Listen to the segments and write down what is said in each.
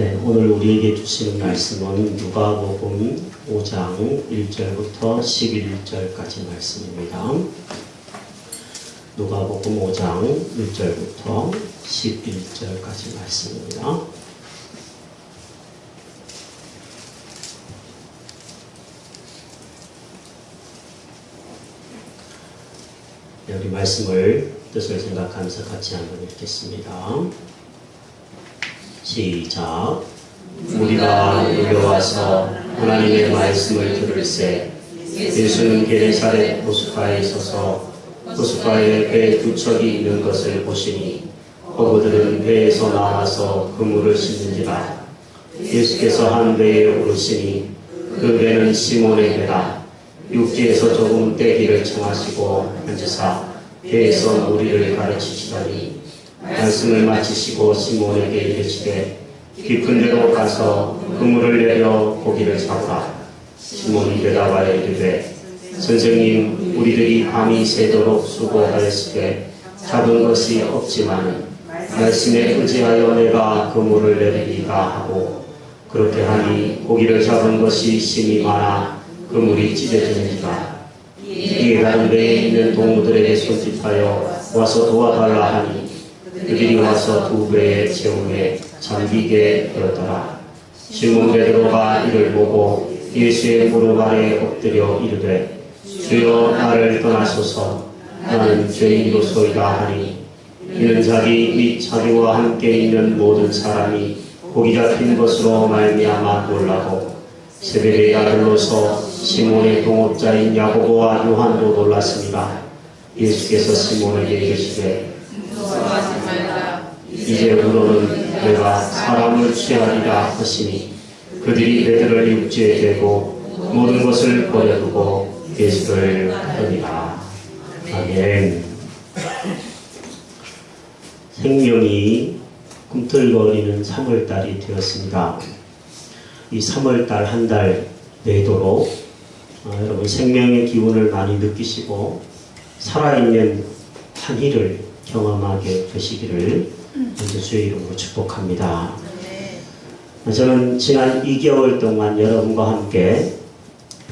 네, 오늘 우리에게 주시는 말씀은 누가복음 5장 1절부터 11절까지 말씀입니다. 누가복음 5장 1절부터 11절까지 말씀입니다. 네, 우리 말씀을 뜻을 생각하면서 같이 한번 읽겠습니다. 시작. 우리가 몰려와서 하나님의 말씀을 들을새 예수는 게네사렛 호숫가에 서서 호숫가에 배 두 척이 있는 것을 보시니 어부들은 배에서 나와서 그물을 씻는지라. 예수께서 한 배에 오르시니 그 배는 시몬의 배라. 육지에서 조금 떼기를 청하시고 앉으사 배에서 무리를 가르치시더니 말씀을 마치시고 시몬에게 이르시되 깊은 데로 가서 그물을 내려 고기를 잡으라. 시몬이 대답하여 이르되 선생님, 우리들이 밤이 새도록 수고하였으되 잡은 것이 없지만 말씀에 의지하여 내가 그물을 내리리까 하고, 그렇게 하니 고기를 잡은 것이 심히 많아 그물이 찢어지는지라. 이에 다른 배에 있는 동무들에게 손짓하여 와서 도와달라 하니 그들이 와서 두 배에 채우에 잠기게 되었더라. 시몬 베드로가 이를 보고 예수의 무릎 아래 엎드려 이르되 주여, 나를 떠나소서, 나는 죄인으로소이다 하니, 이는 자기 및 자기와 함께 있는 모든 사람이 고기 잡힌 것으로 말미암아 놀라고 세베대의 아들로서 시몬의 동업자인 야고보와 요한도 놀랐습니다. 예수께서 시몬에게 이르시되 이제 우로는 내가 사람을 취하리라 하시니, 그들이 배들을 육지에 대고 모든 것을 버려두고 예수를 따르니라. 아멘. 생명이 꿈틀거리는 3월달이 되었습니다. 이 3월달 한 달 내도록 여러분 생명의 기운을 많이 느끼시고 살아있는 한 해를 경험하게 되시기를 먼저 주의 이름으로 축복합니다. 저는 지난 2개월 동안 여러분과 함께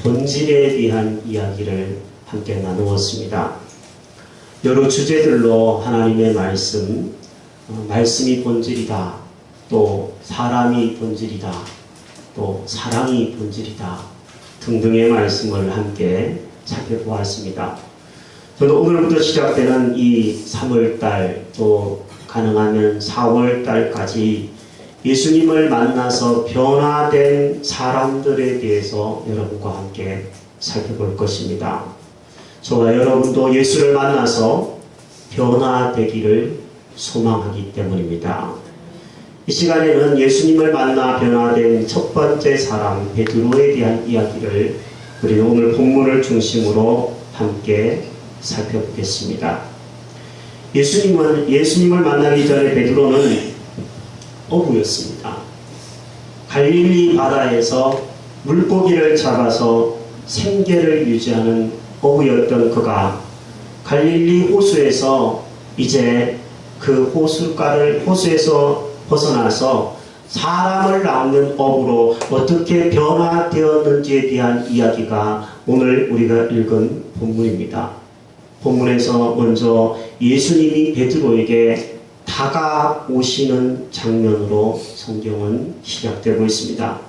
본질에 대한 이야기를 함께 나누었습니다. 여러 주제들로 하나님의 말씀, 말씀이 본질이다, 또 사람이 본질이다, 또 사랑이 본질이다 등등의 말씀을 함께 살펴보았습니다. 저는 오늘부터 시작되는 이 3월달, 또 가능하면 4월달까지 예수님을 만나서 변화된 사람들에 대해서 여러분과 함께 살펴볼 것입니다. 저와 여러분도 예수를 만나서 변화되기를 소망하기 때문입니다. 이 시간에는 예수님을 만나 변화된 첫 번째 사람 베드로에 대한 이야기를 우리는 오늘 본문을 중심으로 함께 살펴보겠습니다. 예수님을 만나기 전에 베드로는 어부였습니다. 갈릴리 바다에서 물고기를 잡아서 생계를 유지하는 어부였던 그가 갈릴리 호수에서 이제 그 호수에서 벗어나서 사람을 낚는 어부로 어떻게 변화되었는지에 대한 이야기가 오늘 우리가 읽은 본문입니다. 본문에서 먼저 예수님이 베드로에게 다가오시는 장면으로 성경은 시작되고 있습니다.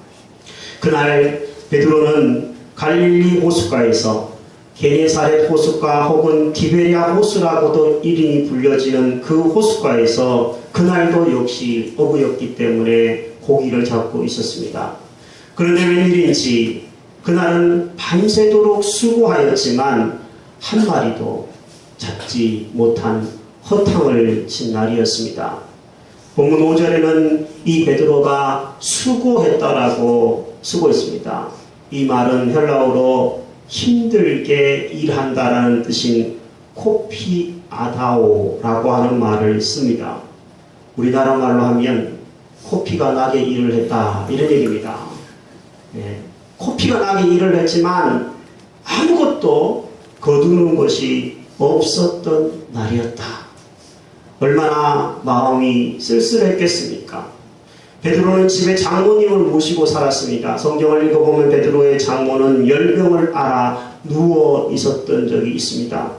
그날 베드로는 갈릴리 호숫가에서 게네사렛 호숫가 혹은 디베랴 호수라고도 이름이 불려지는 그 호숫가에서 그날도 역시 어부였기 때문에 고기를 잡고 있었습니다. 그런데 웬일인지 그날은 밤새도록 수고하였지만 한 마리도 잡지 못한 허탕을 친 날이었습니다. 본문 5절에는 이 베드로가 수고했다라고 쓰고 있습니다. 이 말은 헬라어로 힘들게 일한다라는 뜻인 코피아다오라고 하는 말을 씁니다. 우리나라 말로 하면 코피가 나게 일을 했다, 이런 얘기입니다. 코피가 나게 일을 했지만 아무것도 거두는 것이 없었던 날이었다. 얼마나 마음이 쓸쓸했겠습니까? 베드로는 집에 장모님을 모시고 살았습니다. 성경을 읽어보면 베드로의 장모는 열병을 앓아 누워 있었던 적이 있습니다.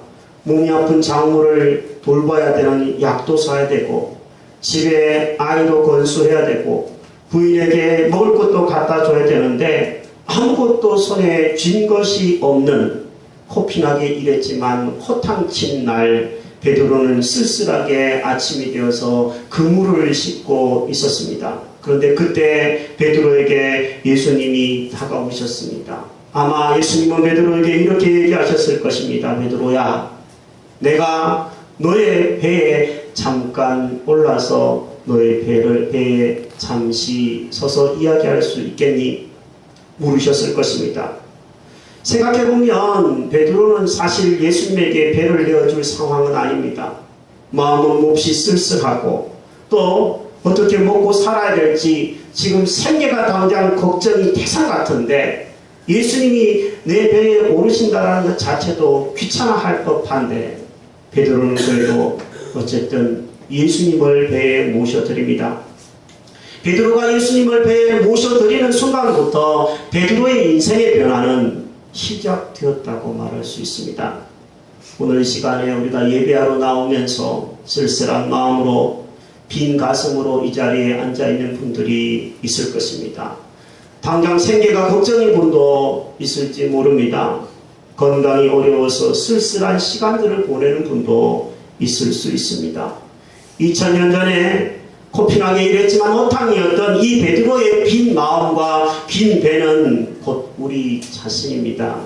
몸이 아픈 장모를 돌봐야 되는 약도 사야 되고 집에 아이도 건수해야 되고 부인에게 먹을 것도 갖다 줘야 되는데 아무것도 손에 쥔 것이 없는 코피나게 일했지만 호탕친 날 베드로는 쓸쓸하게 아침이 되어서 그물을 씻고 있었습니다. 그런데 그때 베드로에게 예수님이 다가오셨습니다. 아마 예수님은 베드로에게 이렇게 얘기하셨을 것입니다. 베드로야, 내가 너의 배에 잠깐 올라서 너의 배에 잠시 서서 이야기할 수 있겠니? 물으셨을 것입니다. 생각해보면 베드로는 사실 예수님에게 배를 내어줄 상황은 아닙니다. 마음은 몹시 쓸쓸하고 또 어떻게 먹고 살아야 될지 지금 생계가 당장 걱정이 태산 같은데 예수님이 내 배에 오르신다는 것 자체도 귀찮아할 법한데 베드로는 그래도 어쨌든 예수님을 배에 모셔드립니다. 베드로가 예수님을 배에 모셔드리는 순간부터 베드로의 인생의 변화는 시작되었다고 말할 수 있습니다. 오늘 시간에 우리가 예배하러 나오면서 쓸쓸한 마음으로 빈 가슴으로 이 자리에 앉아있는 분들이 있을 것입니다. 당장 생계가 걱정인 분도 있을지 모릅니다. 건강이 어려워서 쓸쓸한 시간들을 보내는 분도 있을 수 있습니다. 2000년 전에 코피나게 일했지만 호탕이었던 이 베드로의 빈 마음과 빈 배는 곧 우리 자신입니다.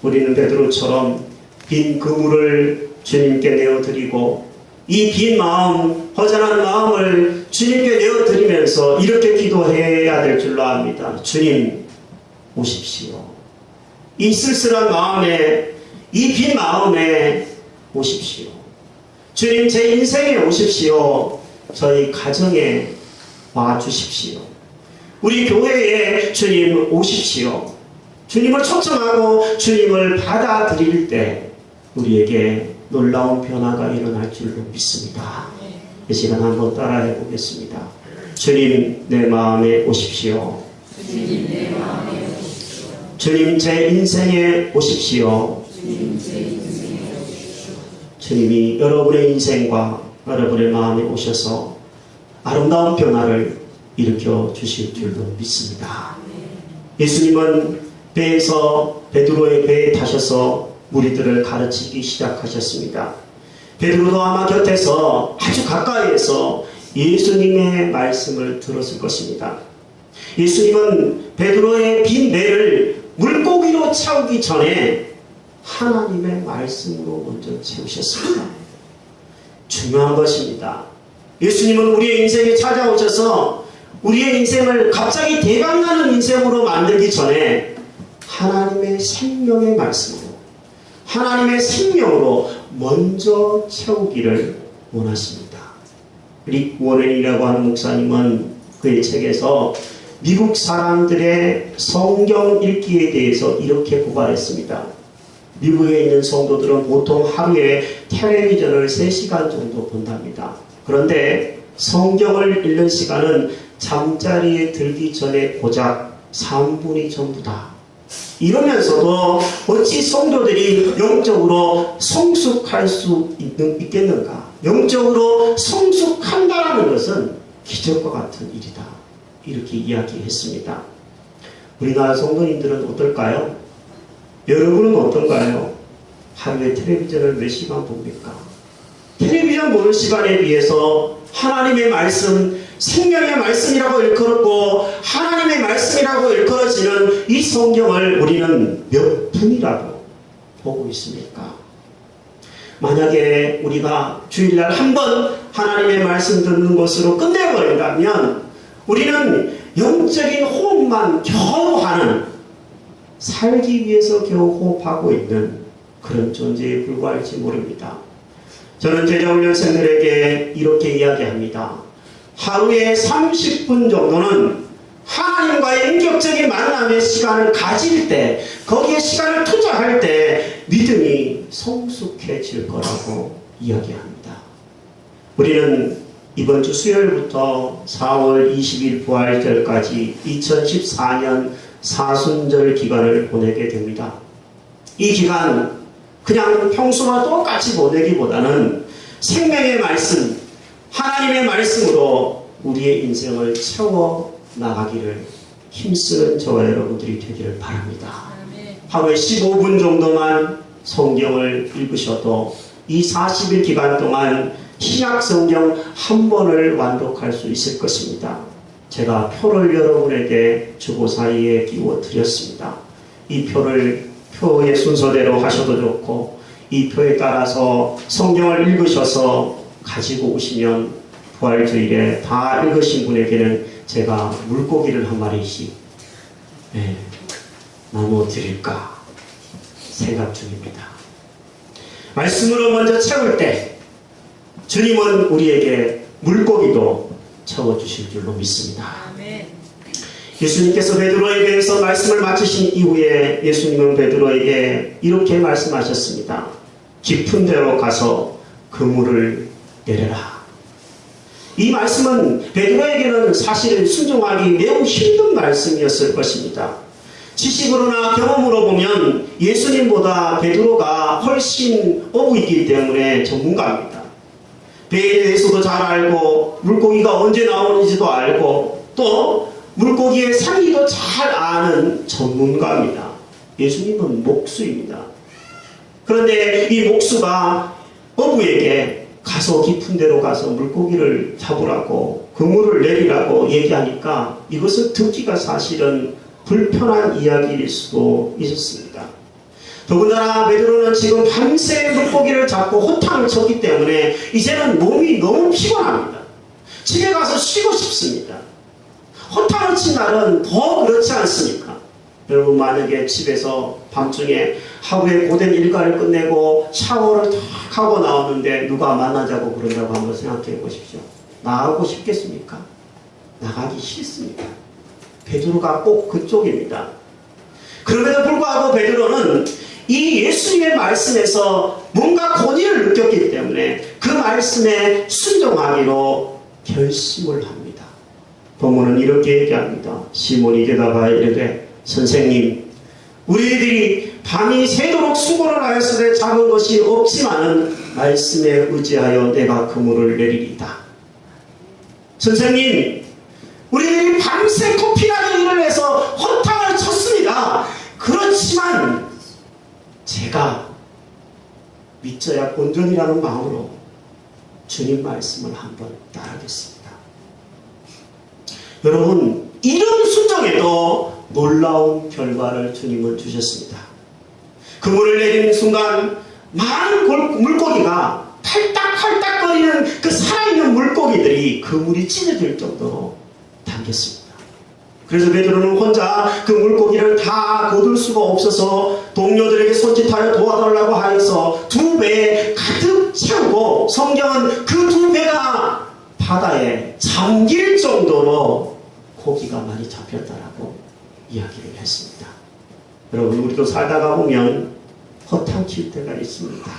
우리는 베드로처럼 빈 그물을 주님께 내어드리고 이 빈 마음, 허전한 마음을 주님께 내어드리면서 이렇게 기도해야 될 줄로 압니다. 주님, 오십시오. 이 쓸쓸한 마음에, 이 빈 마음에 오십시오. 주님, 제 인생에 오십시오. 저희 가정에 와 주십시오. 우리 교회에 주님 오십시오. 주님을 초청하고 주님을 받아들일 때 우리에게 놀라운 변화가 일어날 줄로 믿습니다. 이 시간 한번 따라해 보겠습니다. 주님 내 마음에 오십시오. 주님 내 마음에 오십시오. 주님 제 인생에 오십시오. 주님 제 인생에 오십시오. 주님이 여러분의 인생과 여러분의 마음에 오셔서 아름다운 변화를 일으켜 주실 줄로 믿습니다. 예수님은 배에서 베드로의 배에 타셔서 무리들을 가르치기 시작하셨습니다. 베드로도 아마 곁에서 아주 가까이에서 예수님의 말씀을 들었을 것입니다. 예수님은 베드로의 빈 배를 물고기로 채우기 전에 하나님의 말씀으로 먼저 채우셨습니다. 중요한 것입니다. 예수님은 우리의 인생에 찾아오셔서 우리의 인생을 갑자기 대박나는 인생으로 만들기 전에 하나님의 생명의 말씀으로 하나님의 생명으로 먼저 채우기를 원하십니다. 릭 워렌이라고 하는 목사님은 그의 책에서 미국 사람들의 성경 읽기에 대해서 이렇게 고발했습니다. 미국에 있는 성도들은 보통 하루에 텔레비전을 3시간 정도 본답니다. 그런데 성경을 읽는 시간은 잠자리에 들기 전에 고작 3분이 전부다. 이러면서도 어찌 성도들이 영적으로 성숙할 수 있겠는가? 영적으로 성숙한다는 것은 기적과 같은 일이다. 이렇게 이야기했습니다. 우리나라 성도님들은 어떨까요? 여러분은 어떤가요? 하루에 텔레비전을 몇 시간 봅니까? 텔레비전 보는 시간에 비해서 하나님의 말씀, 생명의 말씀이라고 일컬었고 하나님의 말씀이라고 일컬어지는 이 성경을 우리는 몇 분이라도 보고 있습니까? 만약에 우리가 주일날 한 번 하나님의 말씀 듣는 것으로 끝내버린다면 우리는 영적인 호흡만 겨우 하는, 살기 위해서 겨우 호흡하고 있는 그런 존재에 불과할지 모릅니다. 저는 제자훈련생들에게 이렇게 이야기합니다. 하루에 30분 정도는 하나님과의 인격적인 만남의 시간을 가질 때, 거기에 시간을 투자할 때 믿음이 성숙해질 거라고 이야기합니다. 우리는 이번 주 수요일부터 4월 20일 부활절까지 2014년 사순절 기간을 보내게 됩니다. 이 기간 그냥 평소와 똑같이 보내기보다는 생명의 말씀, 하나님의 말씀으로 우리의 인생을 채워 나가기를 힘쓰는 저와 여러분들이 되기를 바랍니다. 하루에 15분 정도만 성경을 읽으셔도 이 40일 기간 동안 신약 성경 한 번을 완독할 수 있을 것입니다. 제가 표를 여러분에게 주보 사이에 끼워 드렸습니다. 이 표의 순서대로 하셔도 좋고, 이 표에 따라서 성경을 읽으셔서 가지고 오시면 부활주일에 다 읽으신 분에게는 제가 물고기를 한 마리씩 나누어 드릴까 생각 중입니다. 말씀으로 먼저 채울 때 주님은 우리에게 물고기도 채워주실 줄로 믿습니다. 아멘. 예수님께서 베드로에게서 말씀을 마치신 이후에 예수님은 베드로에게 이렇게 말씀하셨습니다. 깊은 데로 가서 그물을 내려라. 이 말씀은 베드로에게는 사실 순종하기 매우 힘든 말씀이었을 것입니다. 지식으로나 경험으로 보면 예수님보다 베드로가 훨씬 어부이기 때문에 전문가입니다. 배에 대해서도 잘 알고 물고기가 언제 나오는지도 알고 또 물고기의 상의도 잘 아는 전문가입니다. 예수님은 목수입니다. 그런데 이 목수가 어부에게 가서 깊은 데로 가서 물고기를 잡으라고 그물을 내리라고 얘기하니까 이것을 듣기가 사실은 불편한 이야기일 수도 있었습니다. 더군다나 베드로는 지금 밤새 물고기를 잡고 호탕을 쳤기 때문에 이제는 몸이 너무 피곤합니다. 집에 가서 쉬고 싶습니다. 호탕을 친 날은 더 그렇지 않습니까? 여러분, 만약에 집에서 밤중에 하루에 고된 일과를 끝내고 샤워를 탁 하고 나오는데 누가 만나자고 그런다고 한번 생각해 보십시오. 나가고 싶겠습니까? 나가기 싫습니다. 베드로가 꼭 그쪽입니다. 그럼에도 불구하고 베드로는 이 예수님의 말씀에서 뭔가 권위를 느꼈기 때문에 그 말씀에 순종하기로 결심을 합니다. 본문은 이렇게 얘기합니다. 시몬이 대답하여 이르되 선생님, 우리들이 밤이 새도록 수고를 하였으되 잡은 것이 없지만은 말씀에 의지하여 내가 그물을 내리리이다. 선생님, 우리들이 밤새 코피나게 일을 해서 허탕을 쳤습니다. 그렇지만 제가 믿져야 본전이라는 마음으로 주님 말씀을 한번 따르겠습니다. 여러분, 이런 순종에도 놀라운 결과를 주님은 주셨습니다. 그물을 내리는 순간 많은 물고기가 팔딱팔딱거리는 그 살아있는 물고기들이 그물이 찢어질 정도로 담겼습니다. 그래서 베드로는 혼자 그 물고기를 다 거둘 수가 없어서 동료들에게 손짓하여 도와달라고 하여서 두 배에 가득 채우고 성경은 그 두 배가 바다에 잠길 정도로 고기가 많이 잡혔다라고 이야기를 했습니다. 여러분, 우리도 살다가 보면 허탕칠 때가 있습니다.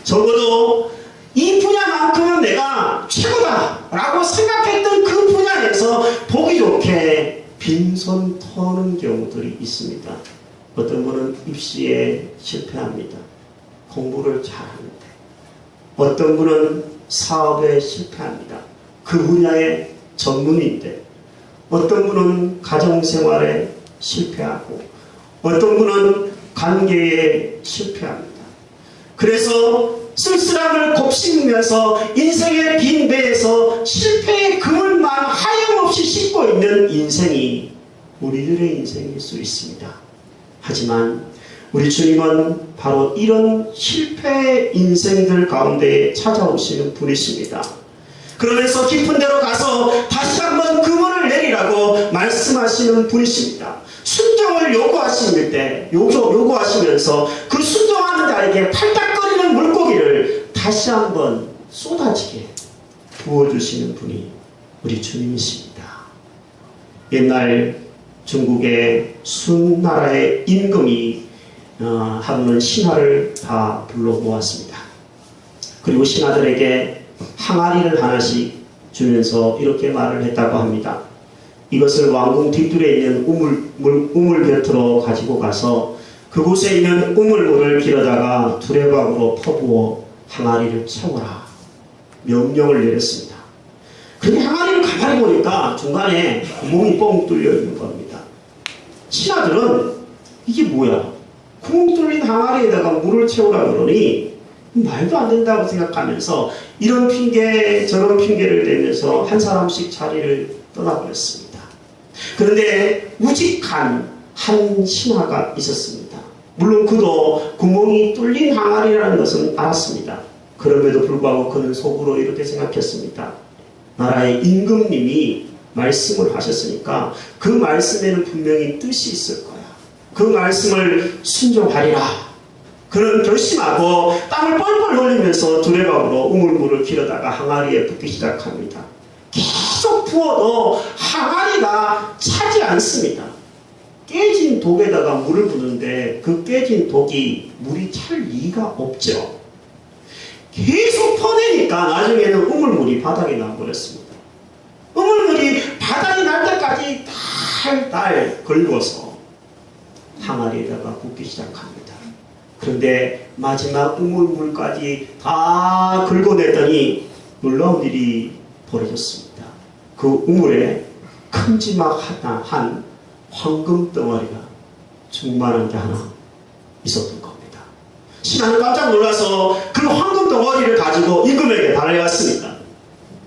적어도 이 분야만큼은 내가 최고다 라고 생각했던 그 분야에서 보기 좋게 빈손 터는 경우들이 있습니다. 어떤 분은 입시에 실패합니다. 공부를 잘하는데. 어떤 분은 사업에 실패합니다. 그 분야의 전문인데. 어떤 분은 가정생활에 실패하고 어떤 분은 관계에 실패합니다. 그래서 쓸쓸함을 곱씹으면서 인생의 빈 배에서 실패의 그물만 하염없이 싣고 있는 인생이 우리들의 인생일 수 있습니다. 하지만 우리 주님은 바로 이런 실패의 인생들 가운데 찾아오시는 분이십니다. 그러면서 깊은 데로 가서 다시 한번 그물을 내리라고 말씀하시는 분이십니다. 순종을 요구하시면서 그 순종하는 자에게 팔딱거리는 물고기를 다시 한번 쏟아지게 부어주시는 분이 우리 주님이십니다. 옛날 중국의 순나라의 임금이 하루는 신하를 다 불러 모았습니다. 그리고 신하들에게 항아리를 하나씩 주면서 이렇게 말을 했다고 합니다. 이것을 왕궁 뒷뜰에 있는 우물 곁으로 가지고 가서 그곳에 있는 우물물을 길어다가 두레박으로 퍼부어 항아리를 채워라 명령을 내렸습니다. 그런데 항아리를 가만히 보니까 중간에 구멍이 뻥 뚫려 있는 겁니다. 신하들은 이게 뭐야? 구멍 뚫린 항아리에다가 물을 채우라 그러니 말도 안 된다고 생각하면서 이런 핑계 저런 핑계를 대면서 한 사람씩 자리를 떠나버렸습니다. 그런데 우직한 한 신하가 있었습니다. 물론 그도 구멍이 뚫린 항아리라는 것은 알았습니다. 그럼에도 불구하고 그는 속으로 이렇게 생각했습니다. 나라의 임금님이 말씀을 하셨으니까 그 말씀에는 분명히 뜻이 있을 거야. 그 말씀을 순종하리라. 그는 결심하고 땀을 뻘뻘 흘리면서 두레박으로 우물물을 길어다가 항아리에 붓기 시작합니다. 계속 부어도 항아리가 차지 않습니다. 깨진 독에다가 물을 부는데 그 깨진 독이 물이 찰 리가 없죠. 계속 퍼내니까 나중에는 우물물이 바닥에 나버렸습니다. 우물물이 바닥이 날 때까지 달달 걸려서 항아리에다가 붓기 시작합니다. 그런데 마지막 우물물까지 다 긁어냈더니 놀라운 일이 벌어졌습니다. 그 우물에 큼지막한 황금 덩어리가 충만한 게 하나 있었던 겁니다. 신하는 깜짝 놀라서 그 황금 덩어리를 가지고 임금에게 달려갔습니다.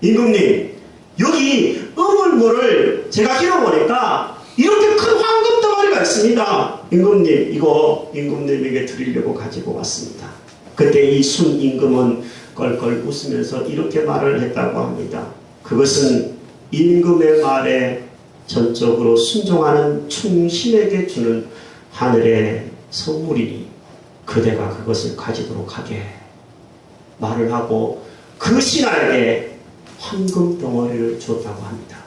임금님, 여기 우물물을 제가 길어보니까 이렇게 큰 황금 덩어리가 있습니다. 임금님, 이거 임금님에게 드리려고 가지고 왔습니다. 그때 이 순임금은 껄껄 웃으면서 이렇게 말을 했다고 합니다. 그것은 임금의 말에 전적으로 순종하는 충신에게 주는 하늘의 선물이니 그대가 그것을 가지도록 하게 말을 하고 그 신하에게 황금 덩어리를 줬다고 합니다.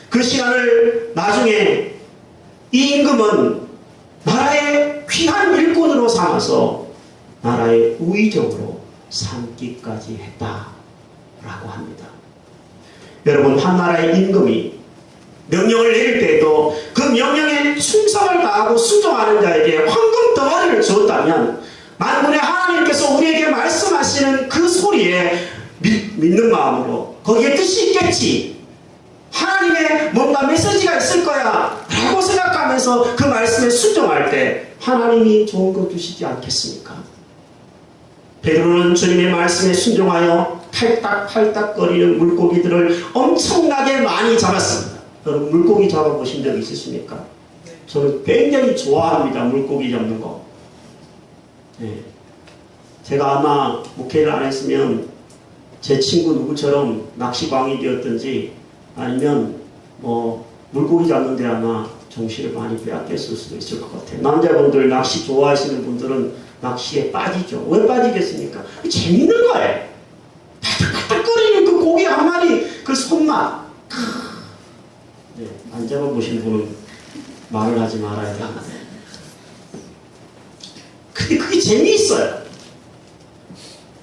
그 시간을 나중에 이 임금은 나라의 귀한 일꾼으로 삼아서 나라의 우의정으로 삼기까지 했다라고 합니다. 여러분, 한 나라의 임금이 명령을 내릴 때에도 그 명령에 충성을 다하고 순종하는 자에게 황금 덩어리를 주었다면 만군의 하나님께서 우리에게 말씀하시는 그 소리에 믿는 마음으로 거기에 뜻이 있겠지, 하나님의 뭔가 메시지가 있을 거야 라고 생각하면서 그 말씀에 순종할 때 하나님이 좋은 거 주시지 않겠습니까? 베드로는 주님의 말씀에 순종하여 팔딱팔딱거리는 물고기들을 엄청나게 많이 잡았습니다. 여러분, 물고기 잡아보신 적 있으십니까? 저는 굉장히 좋아합니다. 물고기 잡는 거. 네. 제가 아마 목회를 안 했으면 제 친구 누구처럼 낚시광이 되었든지 아니면 물고기 잡는데 아마 정신을 많이 빼앗겼을 수도 있을 것 같아요. 남자분들 낚시 좋아하시는 분들은 낚시에 빠지죠. 왜 빠지겠습니까? 재밌는 거예요. 바닥바닥거리는 그 고기 한 마리 그 손맛. 네, 안 잡아보신 분은 말을 하지 말아야 됩니다. 근데 그게 재미있어요.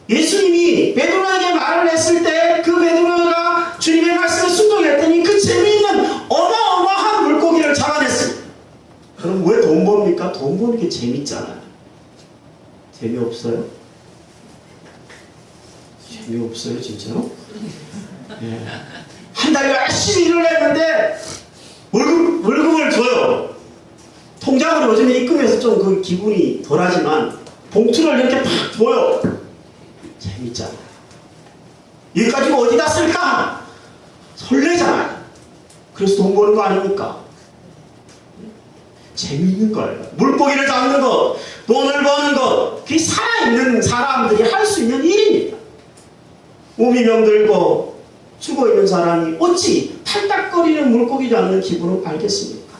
예수님이 베드로에게 말을 했을 때 그 베드로가 주님의 말씀에 순종했더니 그 재미있는 어마어마한 물고기를 잡아냈습니다. 그럼 왜 돈 법니까? 돈 버는 게 재밌잖아요. 재미없어요? 재미없어요, 진짜로? 네. 한 달 열심히 일을 했는데 월급을 줘요. 통장으로 요즘에 입금해서 좀 그 기분이 덜하지만 봉투를 이렇게 탁 줘요. 재밌잖아요. 이거 가지고 어디다 쓸까? 설레잖아요. 그래서 돈 버는 거 아닙니까? 재미있는 거예요. 물고기를 잡는 것, 돈을 버는 것, 그게 살아있는 사람들이 할 수 있는 일입니다. 몸이 병들고 죽어있는 사람이 어찌 팔딱거리는 물고기 잡는 기분을 알겠습니까?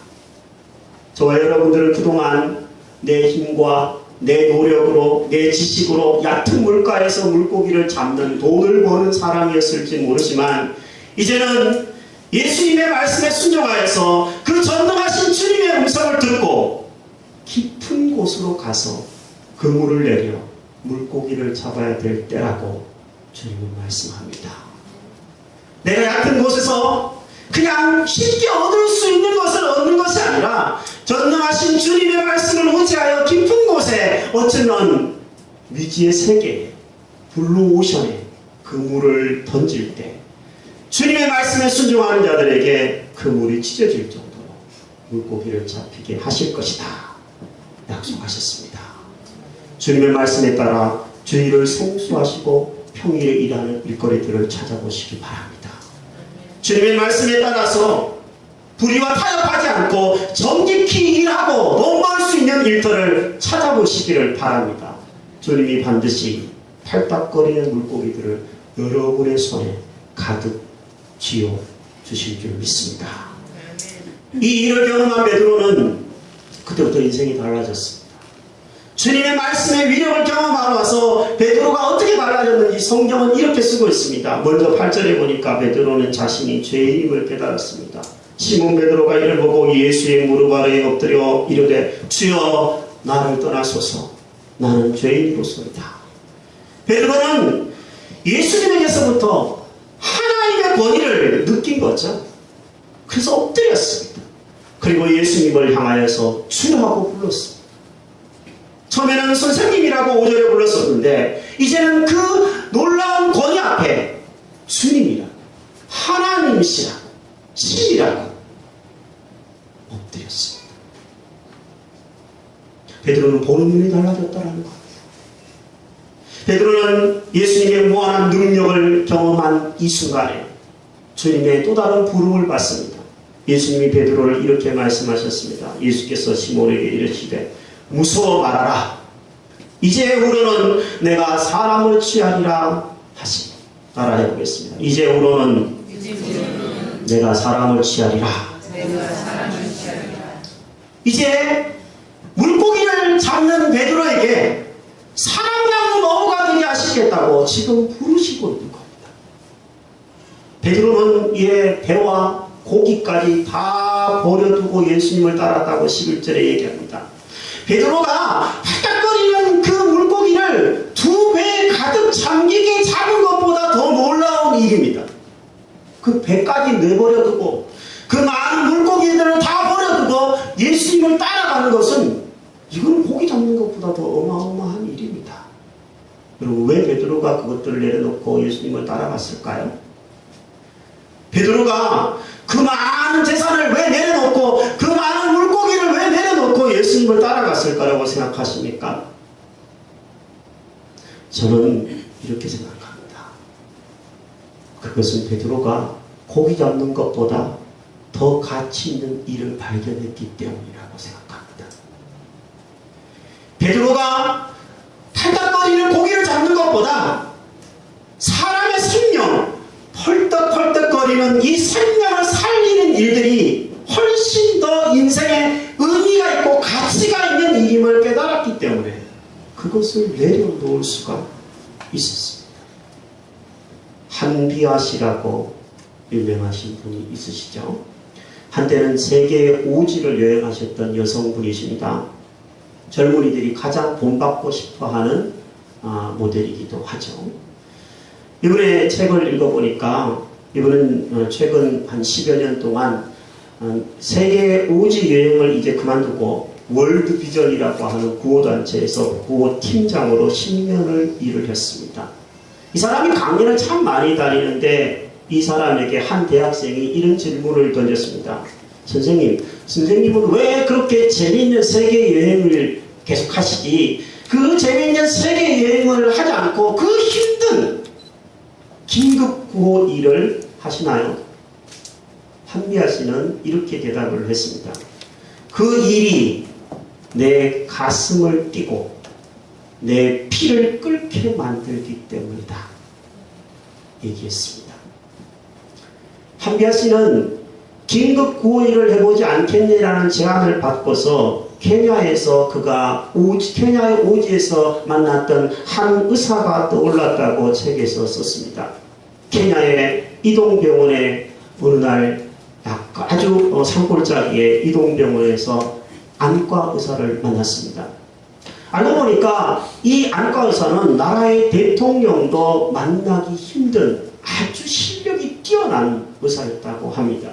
저와 여러분들은 그동안 내 힘과 내 노력으로, 내 지식으로 얕은 물가에서 물고기를 잡는 돈을 버는 사람이었을지 모르지만 이제는 예수님의 말씀에 순종하여서 그 전능하신 주님의 음성을 듣고 깊은 곳으로 가서 그물을 내려 물고기를 잡아야 될 때라고 주님은 말씀합니다. 내가 얕은 곳에서 그냥 쉽게 얻을 수 있는 것을 얻는 것이 아니라 전능하신 주님의 말씀을 의지하여 깊은 곳에 어쩌면 미지의 세계에 블루 오션에 그 물을 던질 때 주님의 말씀에 순종하는 자들에게 그 물이 찢어질 정도로 물고기를 잡히게 하실 것이다 약속하셨습니다. 주님의 말씀에 따라 주의를 생수하시고 평일에 일하는 일거리들을 찾아보시기 바랍니다. 주님의 말씀에 따라서 불의와 타협하지 않고 정직히 일하고 돈 벌 수 있는 일터를 찾아보시기를 바랍니다. 주님이 반드시 팔딱거리는 물고기들을 여러분의 손에 가득 쥐어 주실 줄 믿습니다. 이 일을 경험한 베드로는 그때부터 인생이 달라졌습니다. 주님의 말씀의 위력을 경험하고 나서 베드로가 어떻게 달라졌는지 성경은 이렇게 쓰고 있습니다. 먼저 8절에 보니까 베드로는 자신이 죄인임을 깨달았습니다. 시몬 베드로가 이를 보고 예수의 무릎 아래에 엎드려 이르되 주여 나를 떠나소서 나는 죄인이로소이다. 베드로는 예수님에게서부터 하나님의 권위를 느낀 거죠. 그래서 엎드렸습니다. 그리고 예수님을 향하여서 주라고 불렀습니다. 처음에는 선생님이라고 5절에 불렀었는데 이제는 그 놀라운 권위 앞에 주님이라고 하나님이시라고 신이라고 엎드렸습니다. 베드로는 보는 눈이 달라졌다는 겁니다. 베드로는 예수님의 무한한 능력을 경험한 이 순간에 주님의 또 다른 부름을 받습니다. 예수님이 베드로를 이렇게 말씀하셨습니다. 예수께서 시몬에게 이르시되 무서워 말아라. 이제후로는 내가 사람을 취하리라 하시니 따라해 보겠습니다. 이제후로는 내가 사람을 취하리라. 이제 물고기를 잡는 베드로에게 사람나무 넘어가 되게 하시겠다고 지금 부르시고 있는 겁니다. 베드로는 이에 배와 고기까지 다 버려두고 예수님을 따랐다고 11절에 얘기합니다. 베드로가 팔딱거리는 그 물고기를 2배 가득 잠기게 잡은 것보다 더 놀라운 일입니다. 그 배까지 내버려두고 그 많은 물고기들을 다 버려두고 예수님을 따라가는 것은 이건 고기 잡는 것보다 더 어마어마한 일입니다. 여러분 왜 베드로가 그것들을 내려놓고 예수님을 따라갔을까요? 베드로가 그 많은 재산을 왜 내려놓고 그 많은 물고기를 왜 내려놓고 예수님을 따라갔을까라고 생각하십니까? 저는 이렇게 생각합니다. 그것은 베드로가 고기 잡는 것보다 더 가치 있는 일을 발견했기 때문이라고 생각합니다. 베드로가 팔딱거리는 고기를 잡는 것보다 사람의 생명, 펄떡펄떡거리는 이 생명을 살리는 일들이 훨씬 더 인생에 의미가 있고 가치가 있는 일임을 깨달았기 때문에 그것을 내려놓을 수가 있었습니다. 한비아씨라고 유명하신 분이 있으시죠? 한때는 세계의 오지를 여행하셨던 여성분이십니다. 젊은이들이 가장 본받고 싶어하는 모델이기도 하죠. 이번에 책을 읽어보니까 이분은 최근 한 10여 년 동안 세계 오지 여행을 이제 그만두고 월드비전이라고 하는 구호단체에서 구호팀장으로 10년을 일을 했습니다. 이 사람이 강연을 참 많이 다니는데 이 사람에게 한 대학생이 이런 질문을 던졌습니다. 선생님은 왜 그렇게 재미있는 세계 여행을 계속 하시지? 그 재미있는 세계 여행을 하지 않고 그 힘든 긴급 구호 일을 하시나요? 한미아 씨는 이렇게 대답을 했습니다. 그 일이 내 가슴을 뛰고 내 피를 끓게 만들기 때문이다. 얘기했습니다. 한미아 씨는 긴급 구호 일을 해보지 않겠느냐는 제안을 받고서 케냐에서 그가 케냐의 오지에서 만났던 한 의사가 떠올랐다고 책에서 썼습니다. 케냐의 이동병원에 어느 날 아주 산골짜기의 이동병원에서 안과 의사를 만났습니다. 알고 보니까 이 안과 의사는 나라의 대통령도 만나기 힘든 아주 실력이 뛰어난 의사였다고 합니다.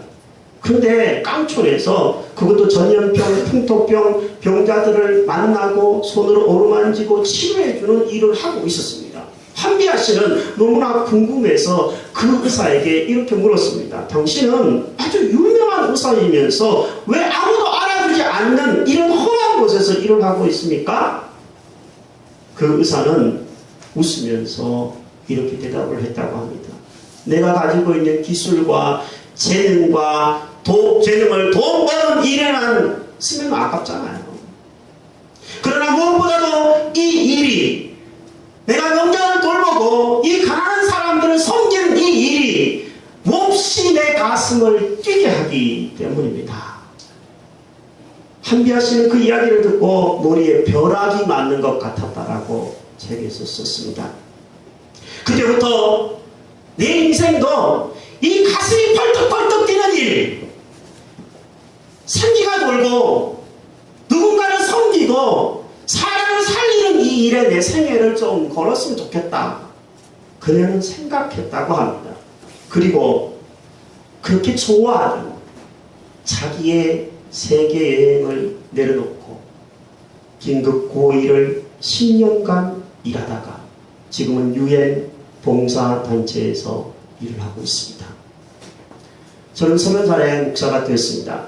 그런데 깡촌에서 그것도 전염병, 풍토병 병자들을 만나고 손으로 어루만지고 치료해주는 일을 하고 있었습니다. 한비아 씨는 너무나 궁금해서 그 의사에게 이렇게 물었습니다. 당신은 아주 유명한 의사이면서 왜 아무도 알아주지 않는 이런 험한 곳에서 일을 하고 있습니까? 그 의사는 웃으면서 이렇게 대답을 했다고 합니다. 내가 가지고 있는 기술과 재능과 재능을 돈 버는 일에만 쓰면 아깝잖아요. 그러나 무엇보다도 이 일이 내가 명장을 돌보고 이 가난한 사람들을 섬기는 이 일이 몹시 내 가슴을 뛰게 하기 때문입니다. 한비아 씨는 그 이야기를 듣고 머리에 벼락이 맞는 것 같았다라고 책에서 썼습니다. 그때부터 내 인생도 이 가슴이 펄떡펄떡 뛰는 일, 생기가 돌고 누군가를 섬기고 사람을 살리는 이 일에 내 생애를 좀 걸었으면 좋겠다. 그녀는 생각했다고 합니다. 그리고 그렇게 좋아하는 자기의 세계 여행을 내려놓고 긴급 고일을 10년간 일하다가 지금은 유엔 봉사단체에서 일을 하고 있습니다. 저는 30살에 목사가 되었습니다.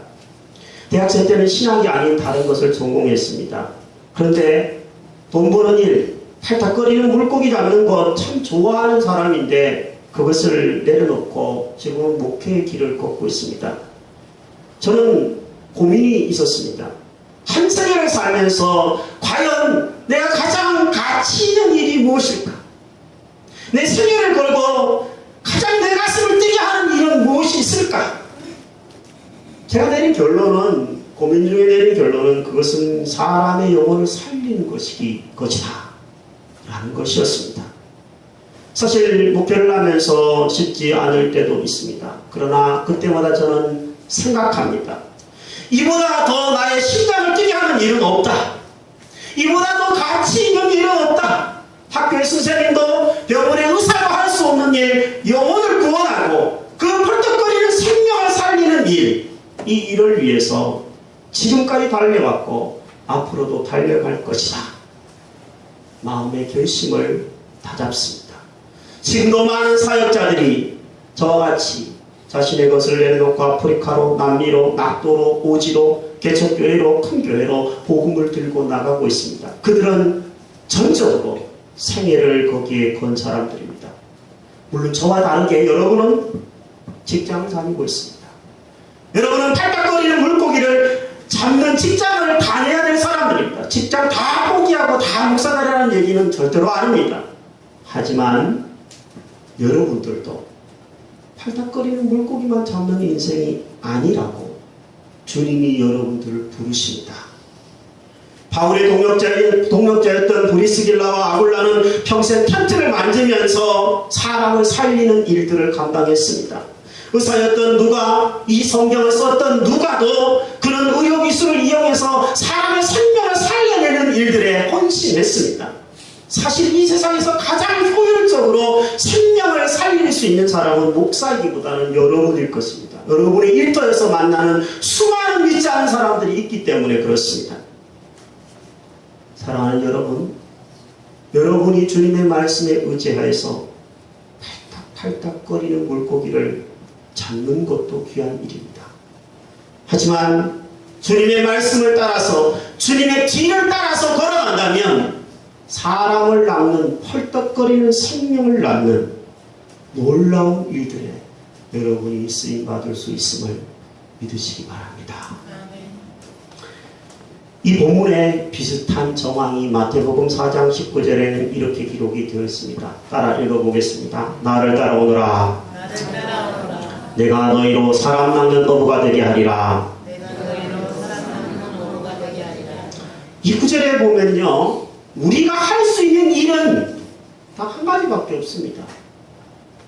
대학생 때는 신학이 아닌 다른 것을 전공했습니다. 그런데 돈 버는 일, 팔딱거리는 물고기 잡는 것 참 좋아하는 사람인데 그것을 내려놓고 지금은 목회의 길을 걷고 있습니다. 저는 고민이 있었습니다. 한 생애를 살면서 과연 내가 가장 가치 있는 일이 무엇일까? 내 생애를 걸고 가장 내 가슴을 뛰게 하는 일은 무엇이 있을까? 제가 내린 결론은, 고민 중에 내린 결론은 그것은 사람의 영혼을 살리는 것이다 라는 것이었습니다. 사실 목표를 하면서 쉽지 않을 때도 있습니다. 그러나 그때마다 저는 생각합니다. 이보다 더 나의 심장을 뛰게 하는 일은 없다. 이보다 더 가치 있는 일은 없다. 학교의 선생님도 병원의 의사도 할 수 없는 일, 영혼을 구원하고 그 펄떡거리는 생명을 살리는 일, 이 일을 위해서 지금까지 달려왔고 앞으로도 달려갈 것이다. 마음의 결심을 다잡습니다. 지금도 많은 사역자들이 저와 같이 자신의 것을 내려놓고 아프리카로, 남미로, 낙도로, 오지로, 개척교회로, 큰 교회로 복음을 들고 나가고 있습니다. 그들은 전적으로 생애를 거기에 건 사람들입니다. 물론 저와 다르게 여러분은 직장을 다니고 있습니다. 여러분은 팔딱거리는 물고기를 잡는 직장을 다녀야 될 사람들입니다. 직장 다 포기하고 다 목사다라는 얘기는 절대로 아닙니다. 하지만 여러분들도 팔딱거리는 물고기만 잡는 인생이 아니라고 주님이 여러분들을 부르십니다. 바울의 동역자였던 브리스길라와 아굴라는 평생 텐트를 만지면서 사람을 살리는 일들을 감당했습니다. 의사였던 누가, 이 성경을 썼던 누가도 그런 의료기술을 이용해서 사람의 생명을 살려내는 일들에 헌신했습니다. 사실 이 세상에서 가장 효율적으로 생명을 살릴 수 있는 사람은 목사이기보다는 여러분일 것입니다. 여러분의 일터에서 만나는 수많은 믿지 않은 사람들이 있기 때문에 그렇습니다. 사랑하는 여러분, 여러분이 주님의 말씀에 의지하여서 팔딱팔딱거리는 물고기를 잡는 것도 귀한 일입니다. 하지만 주님의 말씀을 따라서, 주님의 뒤를 따라서 걸어간다면 사람을 낳는, 펄떡거리는 생명을 낳는 놀라운 일들에 여러분이 쓰임받을 수 있음을 믿으시기 바랍니다. 이 본문에 비슷한 정황이 마태복음 4장 19절에는 이렇게 기록이 되어 있습니다. 따라 읽어보겠습니다. 나를 따라오너라. 내가 너희로 사람 낳는 어부가 되게 하리라. 이 구절에 보면요, 우리가 할 수 있는 일은 딱 한 가지밖에 없습니다.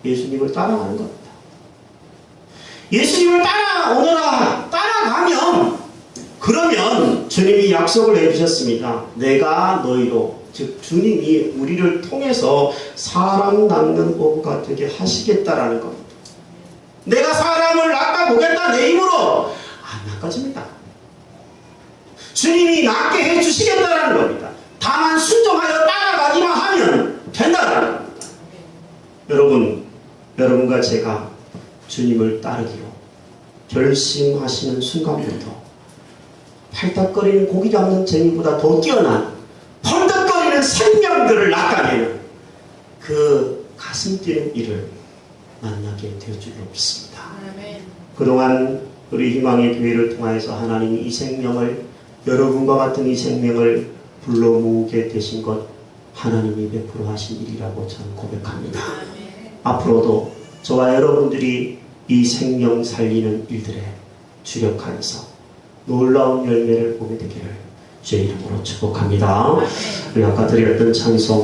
예수님을 따라가는 겁니다. 예수님을 따라오너라. 따라가면, 그러면 주님이 약속을 해주셨습니다. 내가 너희로, 즉 주님이 우리를 통해서 사람 낳는 어부가 되게 하시겠다라는 겁니다. 내가 사람을 낚아보겠다 내 힘으로 안 낚아집니다. 주님이 낫게 해주시겠다라는 겁니다. 다만 순종하여 따라가기만 하면 된다라는 겁니다. 여러분과 제가 주님을 따르기로 결심하시는 순간부터 팔딱거리는 고기 잡는 재미보다 더 뛰어난 펄떡거리는 생명들을 낚아내는 그 가슴 뛰는 일을 만나게 되어주기로 믿습니다. 그동안 우리 희망의 교회를 통해서 하나님이 이 생명을, 여러분과 같은 이 생명을 불러 모으게 되신 것 하나님이 베풀어 하신 일이라고 저는 고백합니다. 앞으로도 저와 여러분들이 이 생명 살리는 일들에 주력하여서 놀라운 열매를 보게 되기를 주의 이름으로 축복합니다. 우리 아까 드렸던 찬송